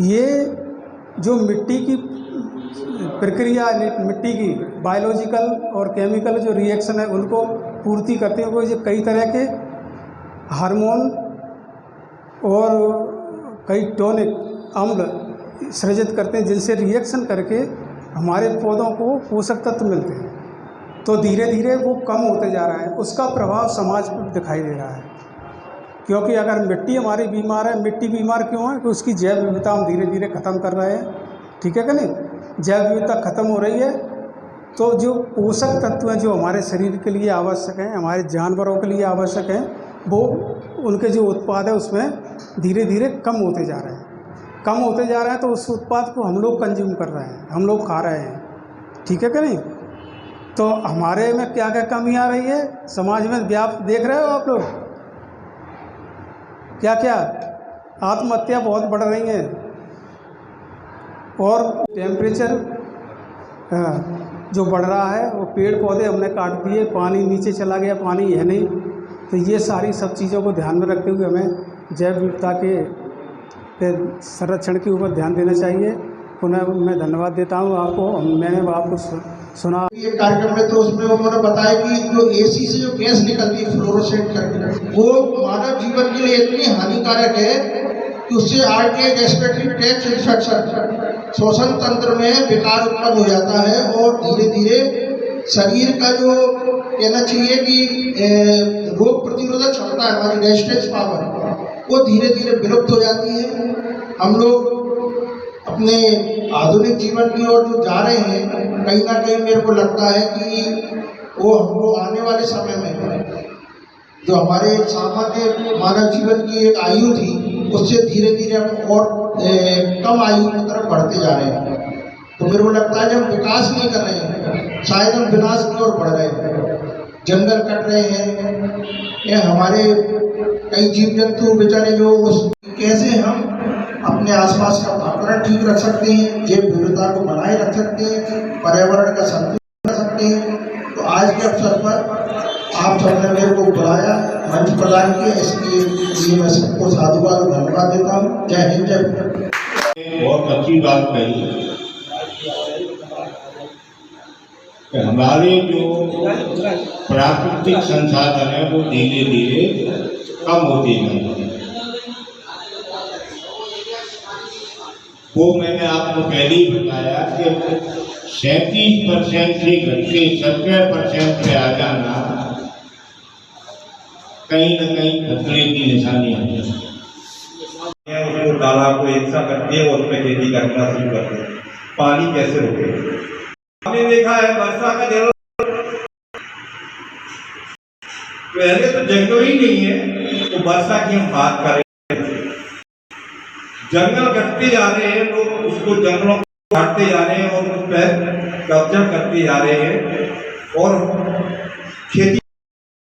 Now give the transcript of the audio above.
ये जो मिट्टी की प्रक्रिया, मिट्टी की बायोलॉजिकल और केमिकल जो रिएक्शन है उनको पूर्ति करते हैं। वो ये कई तरह के हार्मोन और कई टॉनिक अम्ल सृजित करते हैं, जिनसे रिएक्शन करके हमारे पौधों को पोषक तत्व मिलते हैं। तो धीरे धीरे वो कम होते जा रहा है, उसका प्रभाव समाज पर दिखाई दे रहा है। क्योंकि अगर मिट्टी हमारी बीमार है, मिट्टी बीमार क्यों है कि उसकी जैव विविधता हम धीरे धीरे ख़त्म कर रहे हैं, ठीक है कि नहीं। जैव विविधता ख़त्म हो रही है तो जो पोषक तत्व हैं जो हमारे शरीर के लिए आवश्यक हैं, हमारे जानवरों के लिए आवश्यक हैं, वो उनके जो उत्पाद है उसमें धीरे धीरे कम होते जा रहे हैं। तो उस उत्पाद को हम लोग कंज्यूम कर रहे हैं, हम लोग खा रहे हैं, ठीक है कि नहीं। तो हमारे में क्या क्या कमी आ रही है समाज में, व्याप्त देख रहे हो आप लोग, क्या क्या आत्महत्या बहुत बढ़ रही हैं। और टेम्परेचर जो बढ़ रहा है, वो पेड़ पौधे हमने काट दिए, पानी नीचे चला गया, पानी है नहीं। तो ये सारी सब चीज़ों को ध्यान में रखते हुए हमें जैव विविधता के संरक्षण के ऊपर ध्यान देना चाहिए। पुनः मैं धन्यवाद देता हूँ आपको। मैंने आपको सुना ये कार्यक्रम में, तो उसमें उन्होंने बताया कि जो एसी से जो गैस निकलती है फ्लोरोसेंट करके, वो मानव जीवन के लिए इतनी हानिकारक है कि उससे आरटीआई रेस्पिरेटरी ट्रैक्ट इन्फेक्शन, श्वसन तंत्र में विकार उत्पन्न हो जाता है और धीरे धीरे शरीर का जो कहना चाहिए कि रोग प्रतिरोधक क्षमता है, हमारी रेजिस्टेंस पावर, वो धीरे धीरे विलुप्त हो जाती है। हम लोग अपने आधुनिक जीवन की ओर जो जा रहे हैं, कहीं ना कहीं मेरे को लगता है कि वो हमको आने वाले समय में जो हमारे सामान्य मानव जीवन की एक आयु थी, उससे धीरे धीरे हम और कम आयु की तरफ बढ़ते जा रहे हैं। तो मेरे को लगता है जब हम विकास नहीं कर रहे हैं, शायद हम विनाश की ओर बढ़ रहे हैं। जंगल कट रहे हैं, या हमारे कई जीव जंतु बेचारे जो उस, कैसे हम अपने आसपास का वातावरण ठीक रख सकते हैं, जैव विविधता को बनाए रख सकते हैं, पर्यावरण का संतुलन रख सकते हैं। तो आज के अवसर पर आप सबने मेरे को बुलाया, मंच प्रदान किया, इसके लिए मैं सबको साधुवाद और धन्यवाद देता हूँ। जय हिंद, जय भारत। बहुत अच्छी बात कही कि हमारे जो प्राकृतिक संसाधन है वो धीरे धीरे कम होते जा रहे हैं। वो मैंने आपको पहले ही बताया कि 37% से घट के 70% पे आ जाना कहीं न कहीं खतरे की निशानी है। उसको तालाब को एकसा करते हैं और उसमें खेती करना शुरू करते हैं। पानी कैसे रोके? हमने देखा है वर्षा का जल पहले तो जंगल ही नहीं है, तो वर्षा की हम बात करें, जंगल कटते जा रहे हैं, लोग उसको जंगलों को काटते जा रहे हैं और उस पर कब्जा करते जा रहे हैं और खेती